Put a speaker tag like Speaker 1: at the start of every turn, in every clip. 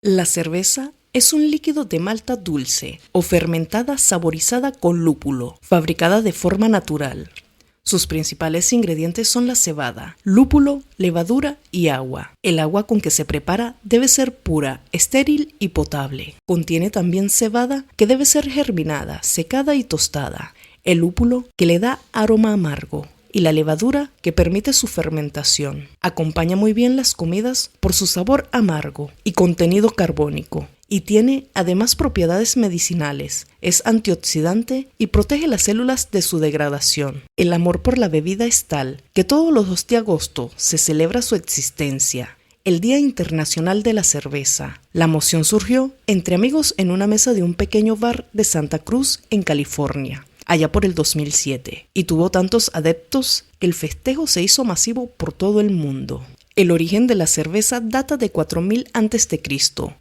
Speaker 1: La cerveza es un líquido de malta dulce o fermentada saborizada con lúpulo, fabricada de forma natural. Sus principales ingredientes son la cebada, lúpulo, levadura y agua. El agua con que se prepara debe ser pura, estéril y potable. Contiene también cebada que debe ser germinada, secada y tostada, el lúpulo que le da aroma amargo y la levadura que permite su fermentación. Acompaña muy bien las comidas por su sabor amargo y contenido carbónico. Y tiene además propiedades medicinales, es antioxidante y protege las células de su degradación. El amor por la bebida es tal que todos los 2 de agosto se celebra su existencia, el Día Internacional de la Cerveza. La moción surgió entre amigos en una mesa de un pequeño bar de Santa Cruz, en California, allá por el 2007, y tuvo tantos adeptos que el festejo se hizo masivo por todo el mundo. El origen de la cerveza data de 4000 a.C.,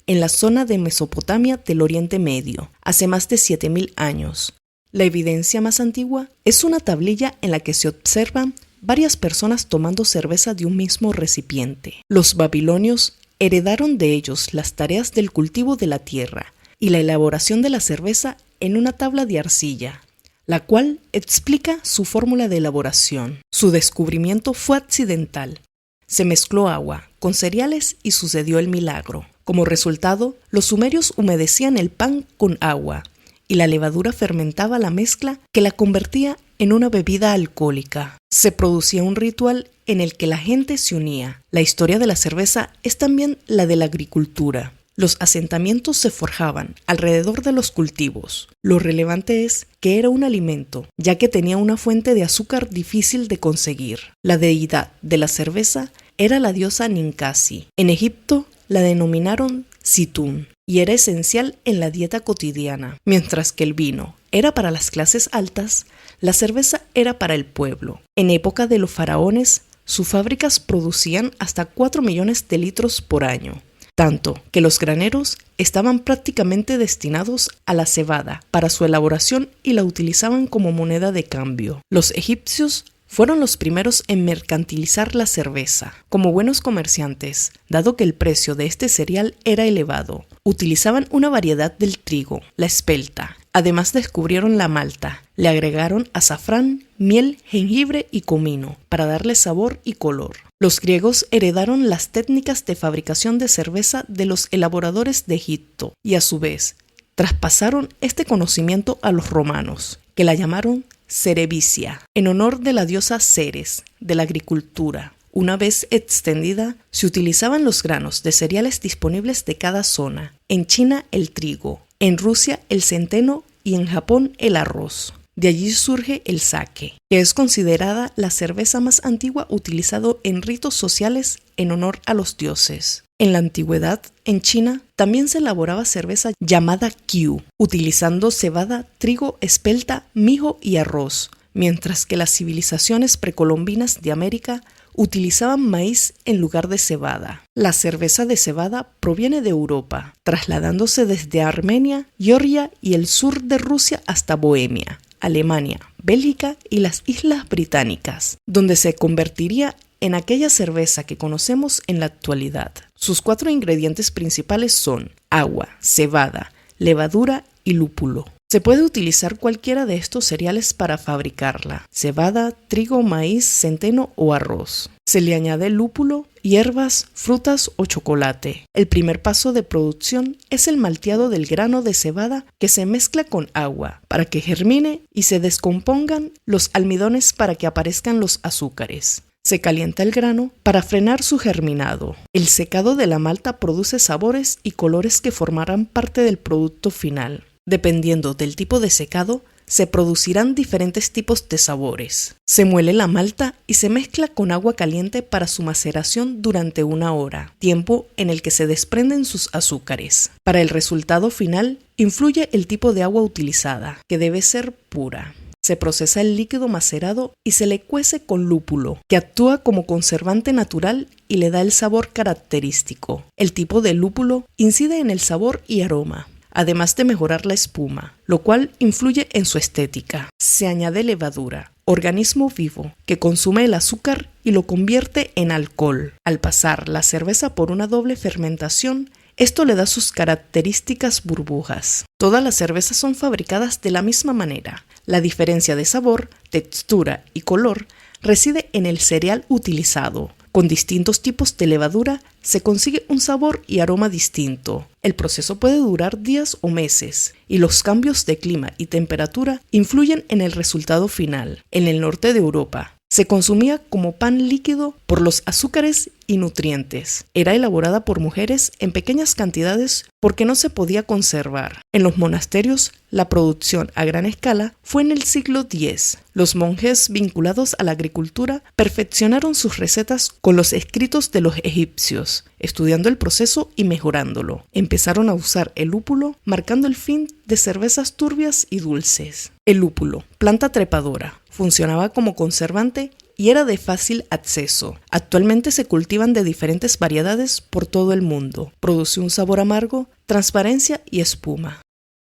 Speaker 1: en la zona de Mesopotamia del Oriente Medio, hace más de 7000 años. La evidencia más antigua es una tablilla en la que se observan varias personas tomando cerveza de un mismo recipiente. Los babilonios heredaron de ellos las tareas del cultivo de la tierra y la elaboración de la cerveza en una tabla de arcilla, la cual explica su fórmula de elaboración. Su descubrimiento fue accidental. Se mezcló agua con cereales y sucedió el milagro. Como resultado, los sumerios humedecían el pan con agua y la levadura fermentaba la mezcla que la convertía en una bebida alcohólica. Se producía un ritual en el que la gente se unía. La historia de la cerveza es también la de la agricultura. Los asentamientos se forjaban alrededor de los cultivos. Lo relevante es que era un alimento, ya que tenía una fuente de azúcar difícil de conseguir. La deidad de la cerveza era la diosa Ninkasi. En Egipto la denominaron Situn y era esencial en la dieta cotidiana. Mientras que el vino era para las clases altas, la cerveza era para el pueblo. En época de los faraones, sus fábricas producían hasta 4 millones de litros por año. Tanto que los graneros estaban prácticamente destinados a la cebada para su elaboración y la utilizaban como moneda de cambio. Los egipcios fueron los primeros en mercantilizar la cerveza. Como buenos comerciantes, dado que el precio de este cereal era elevado, utilizaban una variedad del trigo, la espelta. Además descubrieron la malta, le agregaron azafrán, miel, jengibre y comino para darle sabor y color. Los griegos heredaron las técnicas de fabricación de cerveza de los elaboradores de Egipto y a su vez traspasaron este conocimiento a los romanos, que la llamaron Cerevicia, en honor de la diosa Ceres, de la agricultura. Una vez extendida, se utilizaban los granos de cereales disponibles de cada zona. En China el trigo, en Rusia el centeno y en Japón el arroz. De allí surge el sake, que es considerada la cerveza más antigua utilizada en ritos sociales en honor a los dioses. En la antigüedad, en China, también se elaboraba cerveza llamada qiu, utilizando cebada, trigo, espelta, mijo y arroz, mientras que las civilizaciones precolombinas de América utilizaban maíz en lugar de cebada. La cerveza de cebada proviene de Europa, trasladándose desde Armenia, Georgia y el sur de Rusia hasta Bohemia, Alemania, Bélgica y las Islas Británicas, donde se convertiría en aquella cerveza que conocemos en la actualidad. Sus 4 ingredientes principales son agua, cebada, levadura y lúpulo. Se puede utilizar cualquiera de estos cereales para fabricarla: cebada, trigo, maíz, centeno o arroz. Se le añade lúpulo, hierbas, frutas o chocolate. El primer paso de producción es el malteado del grano de cebada, que se mezcla con agua para que germine y se descompongan los almidones para que aparezcan los azúcares. Se calienta el grano para frenar su germinado. El secado de la malta produce sabores y colores que formarán parte del producto final. Dependiendo del tipo de secado, se producirán diferentes tipos de sabores. Se muele la malta y se mezcla con agua caliente para su maceración durante 1 hora, tiempo en el que se desprenden sus azúcares. Para el resultado final, influye el tipo de agua utilizada, que debe ser pura. Se procesa el líquido macerado y se le cuece con lúpulo, que actúa como conservante natural y le da el sabor característico. El tipo de lúpulo incide en el sabor y aroma, además de mejorar la espuma, lo cual influye en su estética. Se añade levadura, organismo vivo, que consume el azúcar y lo convierte en alcohol. Al pasar la cerveza por una doble fermentación, Esto le da sus características burbujas. Todas las cervezas son fabricadas de la misma manera. La diferencia de sabor, textura y color reside en el cereal utilizado. Con distintos tipos de levadura se consigue un sabor y aroma distinto. El proceso puede durar días o meses, y los cambios de clima y temperatura influyen en el resultado final. En el norte de Europa, se consumía como pan líquido por los azúcares y nutrientes. Era elaborada por mujeres en pequeñas cantidades porque no se podía conservar. En los monasterios, la producción a gran escala fue en el siglo X. Los monjes vinculados a la agricultura perfeccionaron sus recetas con los escritos de los egipcios, estudiando el proceso y mejorándolo. Empezaron a usar el lúpulo, marcando el fin de cervezas turbias y dulces. El lúpulo, planta trepadora, funcionaba como conservante y era de fácil acceso. Actualmente se cultivan de diferentes variedades por todo el mundo. Produce un sabor amargo, transparencia y espuma.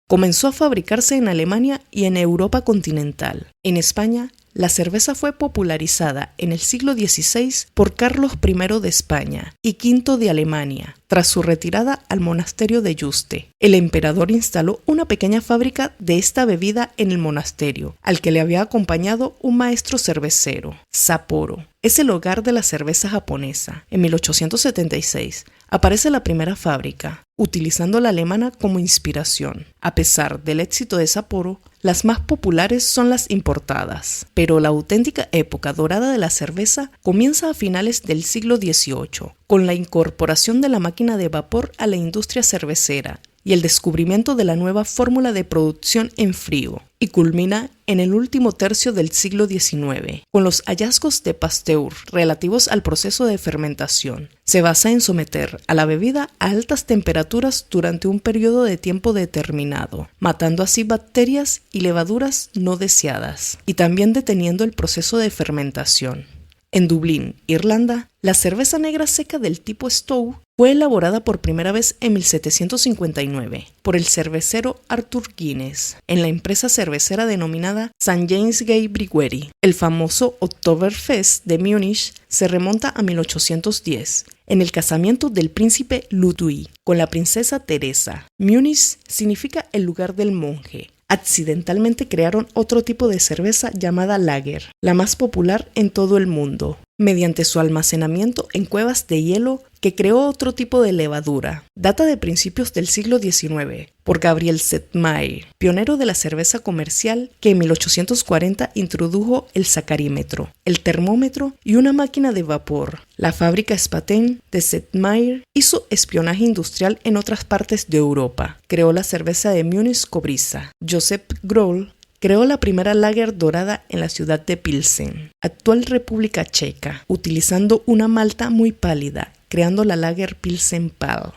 Speaker 1: Comenzó a fabricarse en Alemania y en Europa continental. En España, la cerveza fue popularizada en el siglo XVI por Carlos I de España y V de Alemania, tras su retirada al monasterio de Yuste. El emperador instaló una pequeña fábrica de esta bebida en el monasterio, al que le había acompañado un maestro cervecero, Sapporo. Es el hogar de la cerveza japonesa. En 1876 aparece la primera fábrica, utilizando la alemana como inspiración. A pesar del éxito de Sapporo, las más populares son las importadas, pero la auténtica época dorada de la cerveza comienza a finales del siglo XVIII, con la incorporación de la máquina de vapor a la industria cervecera y el descubrimiento de la nueva fórmula de producción en frío, y culmina en el último tercio del siglo XIX, con los hallazgos de Pasteur relativos al proceso de fermentación. Se basa en someter a la bebida a altas temperaturas durante un periodo de tiempo determinado, matando así bacterias y levaduras no deseadas, y también deteniendo el proceso de fermentación. En Dublín, Irlanda, la cerveza negra seca del tipo Stout fue elaborada por primera vez en 1759 por el cervecero Arthur Guinness en la empresa cervecera denominada St. James Gate Brewery. El famoso Oktoberfest de Múnich se remonta a 1810, en el casamiento del príncipe Ludwig con la princesa Teresa. Múnich significa el lugar del monje. Accidentalmente crearon otro tipo de cerveza llamada lager, la más popular en todo el mundo, mediante su almacenamiento en cuevas de hielo que creó otro tipo de levadura. Data de principios del siglo XIX, por Gabriel Zettmeier, pionero de la cerveza comercial que en 1840 introdujo el sacarímetro, el termómetro y una máquina de vapor. La fábrica Spaten de Zettmeier hizo espionaje industrial en otras partes de Europa. Creó la cerveza de Múnich Kobriza. Joseph Groll creó la primera lager dorada en la ciudad de Pilsen, actual República Checa, utilizando una malta muy pálida, creando la lager Pilsen Pale.